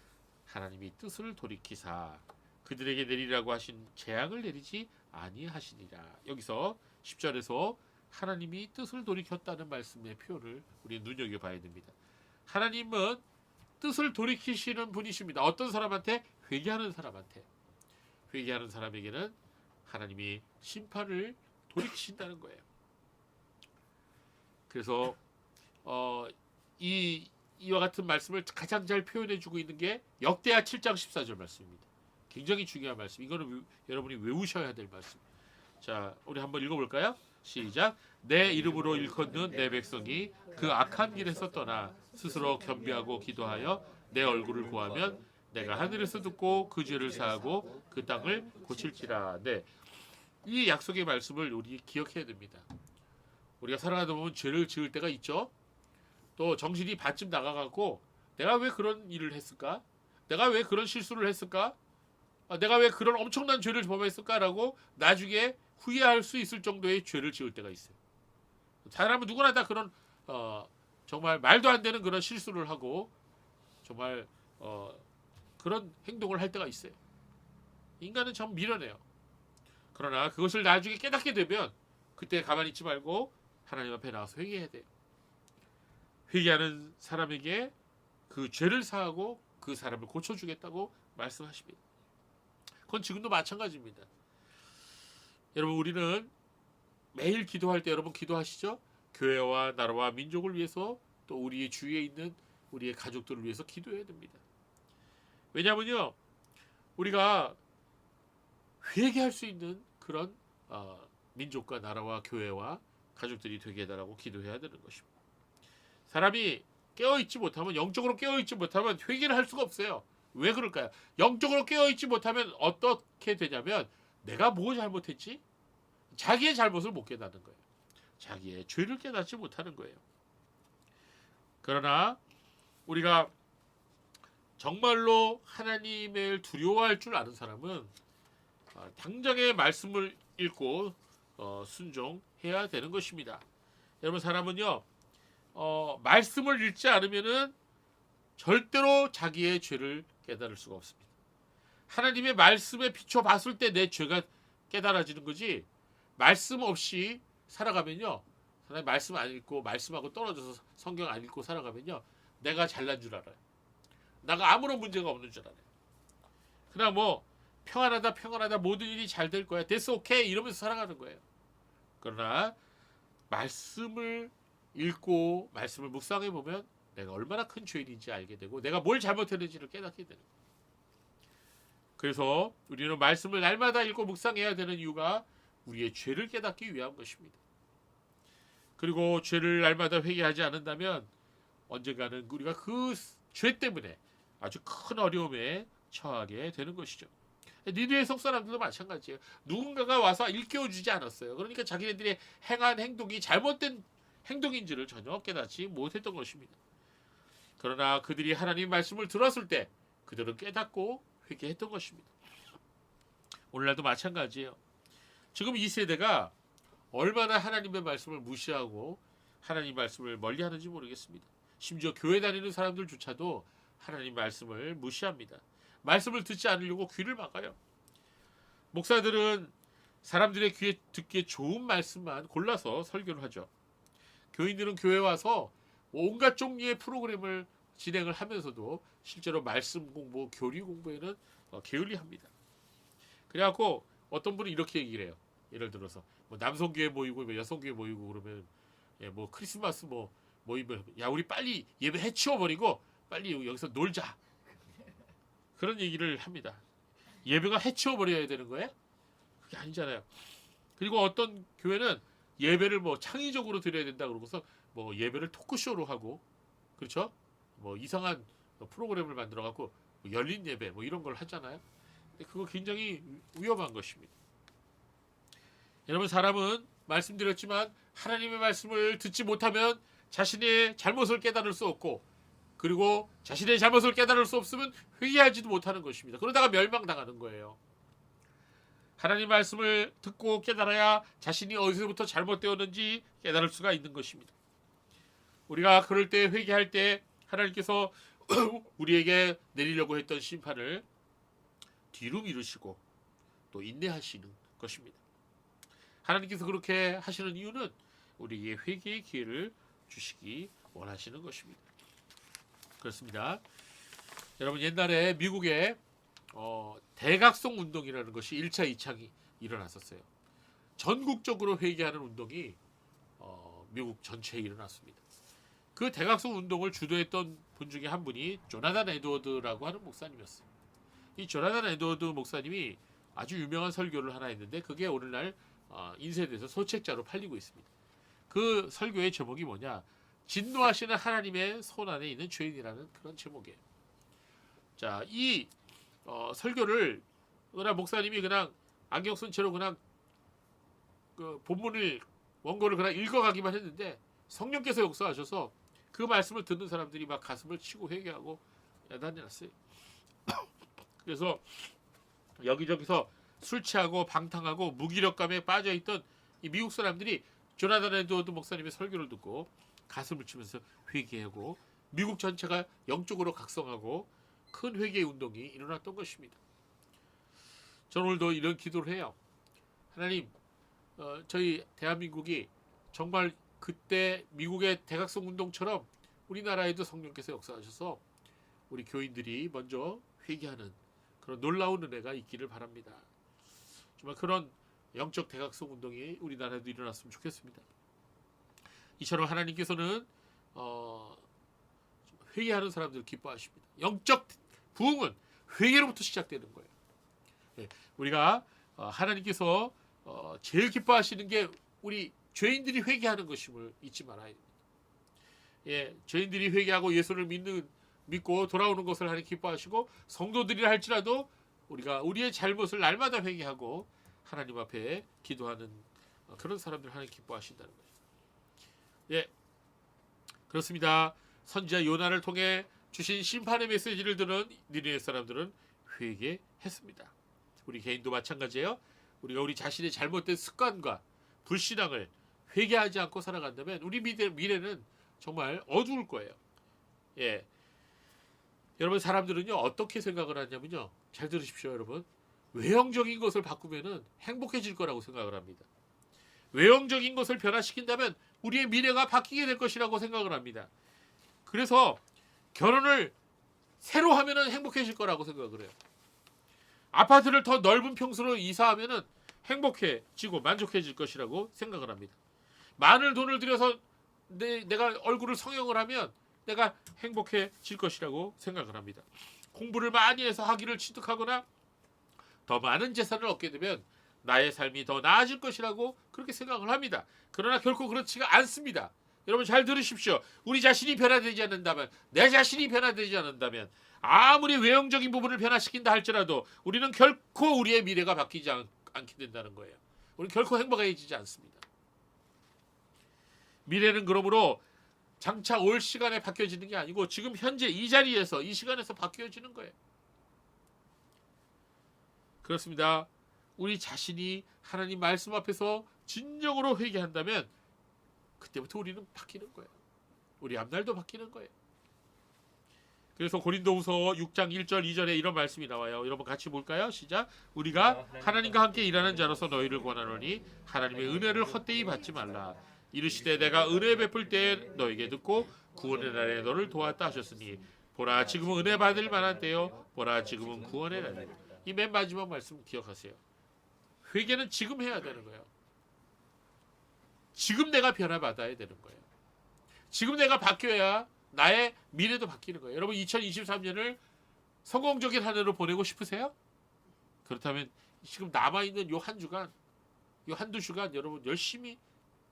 하나님이 뜻을 돌이키사 그들에게 내리라고 하신 재앙을 내리지 아니하시니라. 여기서 10절에서 하나님이 뜻을 돌이켰다는 말씀의 표현을 우리 눈여겨봐야 됩니다. 하나님은 뜻을 돌이키시는 분이십니다. 어떤 사람한테? 회개하는 사람한테. 회개하는 사람에게는 하나님이 심판을 돌이키신다는 거예요. 그래서 이와 같은 말씀을 가장 잘 표현해주고 있는 게 역대하 7장 14절 말씀입니다. 굉장히 중요한 말씀. 이거는 여러분이 외우셔야 될 말씀. 자, 우리 한번 읽어볼까요? 시작. 내 이름으로 일컫는 내 백성이 그 악한 길에서 떠나 스스로 겸비하고 기도하여 내 얼굴을 구하면 내가 하늘에서 듣고 그 죄를 사하고 그 땅을 고칠지라. 네, 이 약속의 말씀을 우리 기억해야 됩니다. 우리가 살아가다 보면 죄를 지을 때가 있죠. 또 정신이 반쯤 나가갖고 내가 왜 그런 일을 했을까? 내가 왜 그런 실수를 했을까? 내가 왜 그런 엄청난 죄를 범했을까라고 나중에 후회할 수 있을 정도의 죄를 지을 때가 있어요. 사람은 누구나 다 그런 정말 말도 안 되는 그런 실수를 하고 정말 그런 행동을 할 때가 있어요. 인간은 참 미련해요. 그러나 그것을 나중에 깨닫게 되면 그때 가만히 있지 말고 하나님 앞에 나와서 회개해야 돼요. 회개하는 사람에게 그 죄를 사하고 그 사람을 고쳐주겠다고 말씀하십니다. 그건 지금도 마찬가지입니다. 여러분, 우리는 매일 기도할 때 여러분 기도하시죠? 교회와 나라와 민족을 위해서 또 우리의 주위에 있는 우리의 가족들을 위해서 기도해야 됩니다. 왜냐하면요, 우리가 회개할 수 있는 그런 민족과 나라와 교회와 가족들이 되게 해달라고 기도해야 되는 것입니다. 사람이 깨어있지 못하면, 영적으로 깨어있지 못하면 회개를 할 수가 없어요. 왜 그럴까요? 영적으로 깨어있지 못하면 어떻게 되냐면 내가 뭐 잘못했지? 자기의 잘못을 못 깨닫는 거예요. 자기의 죄를 깨닫지 못하는 거예요. 그러나 우리가 정말로 하나님을 두려워할 줄 아는 사람은 당장의 말씀을 읽고 순종해야 되는 것입니다. 여러분, 사람은요 말씀을 읽지 않으면은 절대로 자기의 죄를 깨달을 수가 없습니다. 하나님의 말씀에 비춰 봤을 때 내 죄가 깨달아지는 거지, 말씀 없이 살아가면요, 하나님 말씀 안 읽고 말씀하고 떨어져서 성경 안 읽고 살아가면요, 내가 잘난 줄 알아요. 나가 아무런 문제가 없는 줄 알아요. 그냥 뭐 평안하다 모든 일이 잘 될 거야, 됐어, 오케이 이러면서 살아가는 거예요. 그러나 말씀을 읽고 말씀을 묵상해 보면 내가 얼마나 큰 죄인인지 알게 되고 내가 뭘 잘못했는지를 깨닫게 되는 거예요. 그래서 우리는 말씀을 날마다 읽고 묵상해야 되는 이유가 우리의 죄를 깨닫기 위한 것입니다. 그리고 죄를 날마다 회개하지 않는다면 언젠가는 우리가 그 죄 때문에 아주 큰 어려움에 처하게 되는 것이죠. 니느웨 속 사람들도 마찬가지예요. 누군가가 와서 일깨워주지 않았어요. 그러니까 자기네들이 행한 행동이 잘못된 행동인지를 전혀 깨닫지 못했던 것입니다. 그러나 그들이 하나님 말씀을 들었을 때 그들은 깨닫고 회개했던 것입니다. 오늘날도 마찬가지예요. 지금 이 세대가 얼마나 하나님의 말씀을 무시하고 하나님 말씀을 멀리하는지 모르겠습니다. 심지어 교회 다니는 사람들조차도 하나님 말씀을 무시합니다. 말씀을 듣지 않으려고 귀를 막아요. 목사들은 사람들의 귀에 듣기에 좋은 말씀만 골라서 설교를 하죠. 교인들은 교회 와서 온갖 종류의 프로그램을 진행을 하면서도 실제로 말씀 공부, 교리 공부에는 게을리합니다. 그래갖고 어떤 분은 이렇게 얘기를 해요. 예를 들어서 뭐 남성교회 모이고 뭐 여성교회 모이고 그러면 뭐 크리스마스 뭐 모이면 야 우리 빨리 예배 해치워버리고 빨리 여기서 놀자, 그런 얘기를 합니다. 예배가 해치워버려야 되는 거예요? 그게 아니잖아요. 그리고 어떤 교회는 예배를 뭐 창의적으로 드려야 된다 그러고서 뭐 예배를 토크쇼로 하고, 그렇죠? 뭐 이상한 프로그램을 만들어 갖고 뭐 열린 예배 뭐 이런 걸 하잖아요. 근데 그거 굉장히 위험한 것입니다. 여러분, 사람은 말씀드렸지만 하나님의 말씀을 듣지 못하면 자신의 잘못을 깨달을 수 없고, 그리고 자신의 잘못을 깨달을 수 없으면 회개하지도 못하는 것입니다. 그러다가 멸망당하는 거예요. 하나님 말씀을 듣고 깨달아야 자신이 어디서부터 잘못되었는지 깨달을 수가 있는 것입니다. 우리가 그럴 때 회개할 때 하나님께서 우리에게 내리려고 했던 심판을 뒤로 미루시고 또 인내하시는 것입니다. 하나님께서 그렇게 하시는 이유는 우리에게 회개의 기회를 주시기 원하시는 것입니다. 그렇습니다. 여러분 옛날에 미국에 대각성 운동이라는 것이 1차, 2차가 일어났었어요. 전국적으로 회개하는 운동이 미국 전체에 일어났습니다. 그 대각성 운동을 주도했던 분 중에 한 분이 조나단 에드워드라고 하는 목사님이었어요. 이 조나단 에드워드 목사님이 아주 유명한 설교를 하나 했는데 그게 오늘날 인쇄돼서 소책자로 팔리고 있습니다. 그 설교의 제목이 뭐냐? 진노하시는 하나님의 손 안에 있는 죄인이라는 그런 제목이에요. 자, 이 설교를 그냥 목사님이 그냥 안경 쓴 채로 그냥 그 본문을 원고를 그냥 읽어가기만 했는데 성령께서 역사하셔서 그 말씀을 듣는 사람들이 막 가슴을 치고 회개하고 난리 났어요. 그래서 여기저기서 술 취하고 방탕하고 무기력감에 빠져있던 이 미국 사람들이 조나단 에드워드 목사님의 설교를 듣고 가슴을 치면서 회개하고 미국 전체가 영적으로 각성하고 큰 회개의 운동이 일어났던 것입니다. 저는 오늘도 이런 기도를 해요. 하나님, 저희 대한민국이 정말 그때 미국의 대각성 운동처럼 우리나라에도 성령께서 역사하셔서 우리 교인들이 먼저 회개하는 그런 놀라운 은혜가 있기를 바랍니다. 정말 그런 영적 대각성 운동이 우리나라에도 일어났으면 좋겠습니다. 이처럼 하나님께서는 회개하는 사람들을 기뻐하십니다. 영적 부흥은 회개로부터 시작되는 거예요. 예, 우리가 하나님께서 제일 기뻐하시는 게 우리 죄인들이 회개하는 것임을 잊지 말아야 됩니다. 예, 죄인들이 회개하고 예수를 믿고 돌아오는 것을 하나님 기뻐하시고 성도들이라 할지라도 우리가 우리의 잘못을 날마다 회개하고 하나님 앞에 기도하는 그런 사람들 하나님 기뻐하신다는 거예요. 예, 그렇습니다. 선지자 요나를 통해 주신 심판의 메시지를 들은 니느웨 사람들은 회개했습니다. 우리 개인도 마찬가지예요. 우리가 우리 자신의 잘못된 습관과 불신앙을 회개하지 않고 살아간다면 우리 미래는 정말 어두울 거예요. 예, 여러분 사람들은요 어떻게 생각을 하냐면요, 잘 들으십시오 여러분. 외형적인 것을 바꾸면은 행복해질 거라고 생각을 합니다. 외형적인 것을 변화시킨다면 우리의 미래가 바뀌게 될 것이라고 생각을 합니다. 그래서 결혼을 새로 하면은 행복해질 거라고 생각을 해요. 아파트를 더 넓은 평수로 이사하면은 행복해지고 만족해질 것이라고 생각을 합니다. 많은 돈을 들여서 내가 얼굴을 성형을 하면 내가 행복해질 것이라고 생각을 합니다. 공부를 많이 해서 학위를 취득하거나 더 많은 재산을 얻게 되면 나의 삶이 더 나아질 것이라고 그렇게 생각을 합니다. 그러나 결코 그렇지가 않습니다. 여러분 잘 들으십시오. 우리 자신이 변화되지 않는다면, 내 자신이 변화되지 않는다면 아무리 외형적인 부분을 변화시킨다 할지라도 우리는 결코 우리의 미래가 바뀌지 않게 된다는 거예요. 우리는 결코 행복해지지 않습니다. 미래는 그러므로 장차 올 시간에 바뀌어지는 게 아니고 지금 현재 이 자리에서 이 시간에서 바뀌어지는 거예요. 그렇습니다. 우리 자신이 하나님 말씀 앞에서 진정으로 회개한다면 그때부터 우리는 바뀌는 거예요. 우리 앞날도 바뀌는 거예요. 그래서 고린도후서 6장 1절 2절에 이런 말씀이 나와요. 여러분 같이 볼까요? 시작. 우리가 하나님과 함께 일하는 자로서 너희를 권하노니 하나님의 은혜를 헛되이 받지 말라. 이르시되 내가 은혜 베풀 때에 너에게 듣고 구원의 날에 너를 도왔다 하셨으니 보라 지금은 은혜 받을 만한 때요 보라 지금은 구원의 날이라. 이 맨 마지막 말씀 기억하세요. 회개는 지금 해야 되는 거예요. 지금 내가 변화받아야 되는 거예요. 지금 내가 바뀌어야 나의 미래도 바뀌는 거예요. 여러분 2023년을 성공적인 한 해로 보내고 싶으세요? 그렇다면 지금 남아있는 요 한 주간, 요 한두 주간 여러분 열심히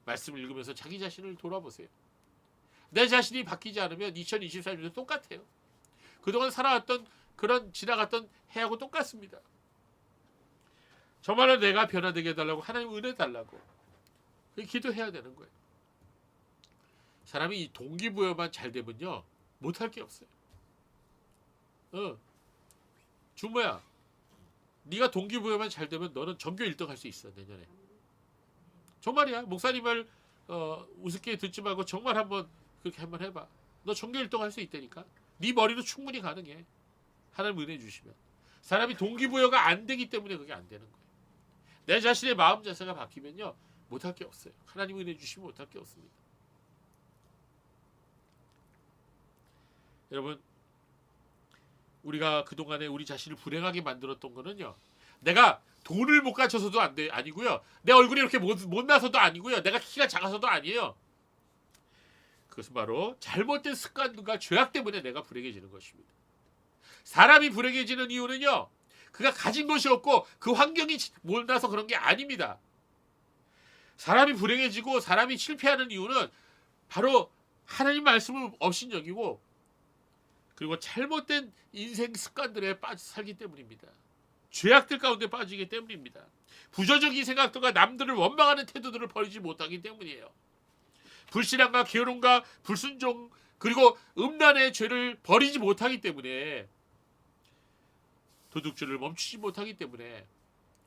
말씀을 읽으면서 자기 자신을 돌아보세요. 내 자신이 바뀌지 않으면 2023년도 똑같아요. 그동안 살아왔던 그런 지나갔던 해하고 똑같습니다. 정말로 내가 변화되게 해달라고 하나님 은혜 달라고 기도해야 되는 거예요. 사람이 이 동기부여만 잘 되면요 못할 게 없어요. 주모야, 네가 동기부여만 잘 되면 너는 전교 1등 할 수 있어 내년에. 정말이야. 목사님을 우습게 듣지 말고 정말 한번 그렇게 한번 해봐. 너 전교 1등 할 수 있다니까. 네 머리로 충분히 가능해. 하나님 은혜 주시면. 사람이 동기부여가 안 되기 때문에 그게 안 되는 거예요. 내 자신의 마음 자세가 바뀌면요 못할 게 없어요. 하나님 은혜 주시면 못할 게 없습니다. 여러분, 우리가 그동안에 우리 자신을 불행하게 만들었던 거는요, 내가 돈을 못 갖춰서도 아니고요, 내 얼굴이 이렇게 못나서도 아니고요, 내가 키가 작아서도 아니에요. 그것은 바로 잘못된 습관과 죄악 때문에 내가 불행해지는 것입니다. 사람이 불행해지는 이유는요, 그가 가진 것이 없고 그 환경이 못나서 그런 게 아닙니다. 사람이 불행해지고 사람이 실패하는 이유는 바로 하나님 말씀을 업신여기고, 그리고 잘못된 인생 습관들에 빠져 살기 때문입니다. 죄악들 가운데 빠지기 때문입니다. 부정적인 생각들과 남들을 원망하는 태도들을 버리지 못하기 때문이에요. 불신앙과 게으름과 불순종, 그리고 음란의 죄를 버리지 못하기 때문에, 도둑질을 멈추지 못하기 때문에,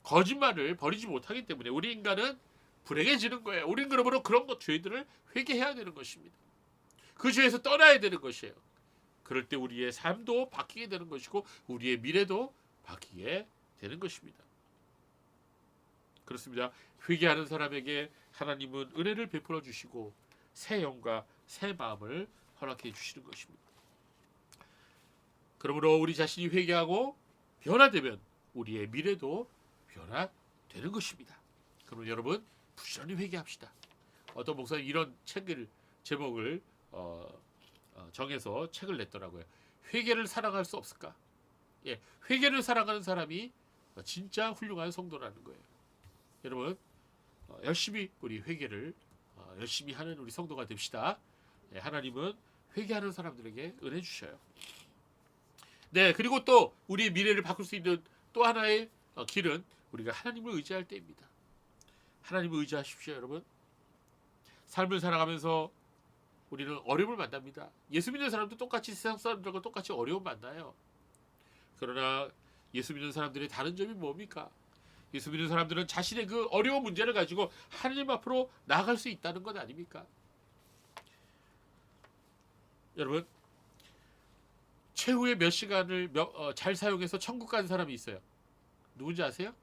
거짓말을 버리지 못하기 때문에 우리 인간은 불행해지는 거예요. 우린 그러므로 그런 죄들을 회개해야 되는 것입니다. 그 죄에서 떠나야 되는 것이에요. 그럴 때 우리의 삶도 바뀌게 되는 것이고 우리의 미래도 바뀌게 되는 것입니다. 그렇습니다. 회개하는 사람에게 하나님은 은혜를 베풀어 주시고 새 영과 새 마음을 허락해 주시는 것입니다. 그러므로 우리 자신이 회개하고 변화되면 우리의 미래도 변화되는 것입니다. 그럼 여러분, 부지런히 회개합시다. 어떤 목사님 이런 책을 제목을 정해서 책을 냈더라고요. 회개를 사랑할 수 없을까? 예, 회개를 사랑하는 사람이 진짜 훌륭한 성도라는 거예요. 여러분, 열심히 우리 회개를 열심히 하는 우리 성도가 됩시다. 예, 하나님은 회개하는 사람들에게 은혜 주셔요. 네, 그리고 또 우리의 미래를 바꿀 수 있는 또 하나의 길은 우리가 하나님을 의지할 때입니다. 하나님을 의지하십시오, 여러분. 삶을 살아가면서 우리는 어려움을 만납니다. 예수 믿는 사람도 똑같이 세상 사람들과 똑같이 어려움 만나요. 그러나 예수 믿는 사람들의 다른 점이 뭡니까? 예수 믿는 사람들은 자신의 그 어려운 문제를 가지고 하나님 앞으로 나아갈 수 있다는 것 아닙니까? 여러분, 최후의 몇 시간을 잘 사용해서 천국 간 사람이 있어요. 누군지 아세요?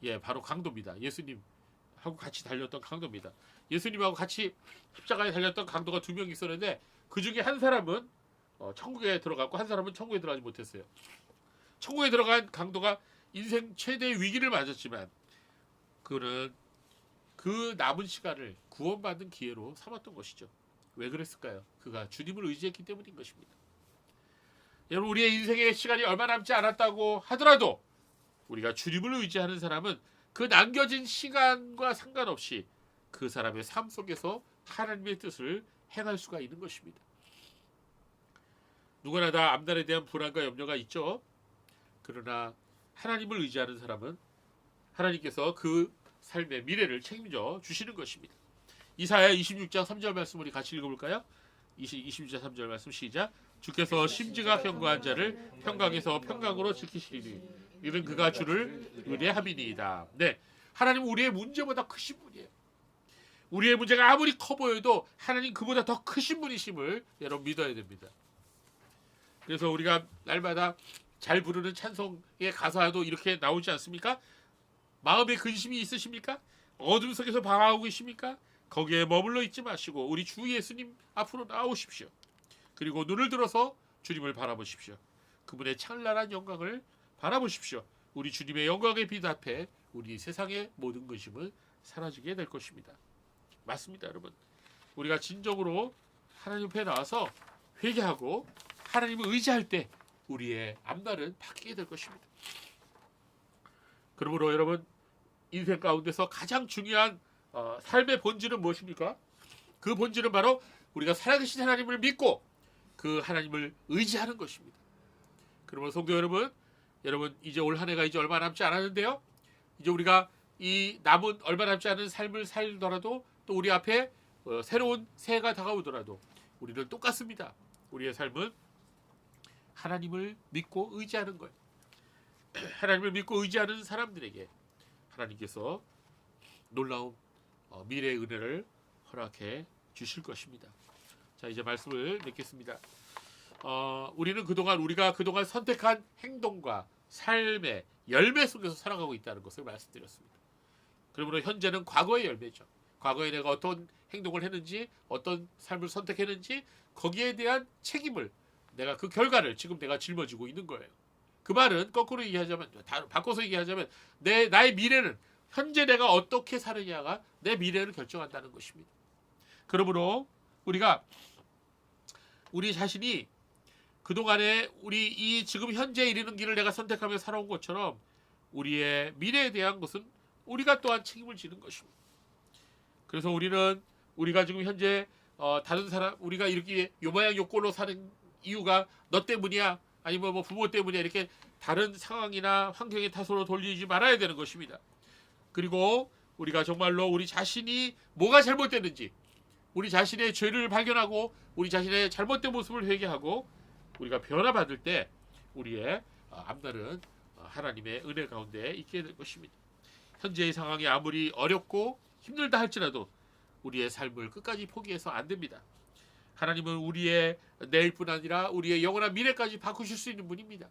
예, 바로 강도입니다. 예수님하고 같이 달렸던 강도입니다. 예수님하고 같이 십자가에 달렸던 강도가 2명 있었는데 그 중에 한 사람은 천국에 들어갔고 한 사람은 천국에 들어가지 못했어요. 천국에 들어간 강도가 인생 최대의 위기를 맞았지만 그는 그 남은 시간을 구원받는 기회로 삼았던 것이죠. 왜 그랬을까요? 그가 주님을 의지했기 때문인 것입니다. 여러분, 우리의 인생의 시간이 얼마 남지 않았다고 하더라도 우리가 주님을 의지하는 사람은 그 남겨진 시간과 상관없이 그 사람의 삶 속에서 하나님의 뜻을 행할 수가 있는 것입니다. 누구나 다 앞날에 대한 불안과 염려가 있죠. 그러나 하나님을 의지하는 사람은 하나님께서 그 삶의 미래를 책임져 주시는 것입니다. 이사야 26장 3절 말씀 우리 같이 읽어볼까요? 26장 3절 말씀 시작. 주께서 심지가 견고한 자를 평강에서 평강으로 지키시리니 이는 그가 주를 의뢰함이니이다. 네, 하나님은 우리의 문제보다 크신 분이에요. 우리의 문제가 아무리 커 보여도 하나님 그보다 더 크신 분이심을 여러분 믿어야 됩니다. 그래서 우리가 날마다 잘 부르는 찬송의 가사도 이렇게 나오지 않습니까? 마음에 근심이 있으십니까? 어둠 속에서 방황하고 계십니까? 거기에 머물러 있지 마시고 우리 주 예수님 앞으로 나오십시오. 그리고 눈을 들어서 주님을 바라보십시오. 그분의 찬란한 영광을 바라보십시오. 우리 주님의 영광의 빛 앞에 우리 세상의 모든 근심은 사라지게 될 것입니다. 맞습니다, 여러분. 우리가 진정으로 하나님 앞에 나와서 회개하고 하나님을 의지할 때 우리의 앞날은 바뀌게 될 것입니다. 그러므로 여러분, 인생 가운데서 가장 중요한 삶의 본질은 무엇입니까? 그 본질은 바로 우리가 살아계신 하나님을 믿고 그 하나님을 의지하는 것입니다. 그러므로 성도 여러분 이제 올 한 해가 이제 얼마 남지 않았는데요. 이제 우리가 이 남은 얼마 남지 않은 삶을 살더라도 또 우리 앞에 새로운 새해가 다가오더라도 우리는 똑같습니다. 우리의 삶은 하나님을 믿고 의지하는 거예요. 하나님을 믿고 의지하는 사람들에게 하나님께서 놀라운 미래의 은혜를 허락해 주실 것입니다. 자, 이제 말씀을 맺겠습니다. 우리가 그동안 선택한 행동과 삶의 열매 속에서 살아가고 있다는 것을 말씀드렸습니다. 그러므로 현재는 과거의 열매죠. 과거에 내가 어떤 행동을 했는지, 어떤 삶을 선택했는지 거기에 대한 책임을 내가 그 결과를 지금 내가 짊어지고 있는 거예요. 그 말은 거꾸로 얘기하자면, 바꿔서 얘기하자면 나의 미래는 현재 내가 어떻게 사느냐가 내 미래를 결정한다는 것입니다. 그러므로 우리가 우리 자신이 그동안에 우리 이 지금 현재 이르는 길을 내가 선택하며 살아온 것처럼 우리의 미래에 대한 것은 우리가 또한 책임을 지는 것입니다. 그래서 우리가 지금 현재 다른 사람 우리가 이렇게 요 모양 요 꼴로 사는 이유가 너 때문이야 아니면 뭐 부모 때문이야 이렇게 다른 상황이나 환경의 탓으로 돌리지 말아야 되는 것입니다. 그리고 우리가 정말로 우리 자신이 뭐가 잘못됐는지 우리 자신의 죄를 발견하고 우리 자신의 잘못된 모습을 회개하고 우리가 변화받을 때 우리의 앞날은 하나님의 은혜 가운데 있게 될 것입니다. 현재의 상황이 아무리 어렵고 힘들다 할지라도 우리의 삶을 끝까지 포기해서 안 됩니다. 하나님은 우리의 내일뿐 아니라 우리의 영원한 미래까지 바꾸실 수 있는 분입니다.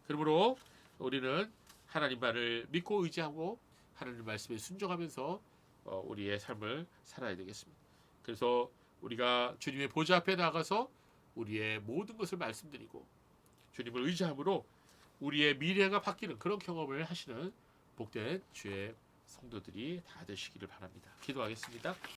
그러므로 우리는 하나님만을 믿고 의지하고 하나님 말씀에 순종하면서 우리의 삶을 살아야 되겠습니다. 그래서 우리가 주님의 보좌 앞에 나가서 우리의 모든 것을 말씀드리고 주님을 의지함으로 우리의 미래가 바뀌는 그런 경험을 하시는 복된 주의 성도들이 다 되시기를 바랍니다. 기도하겠습니다.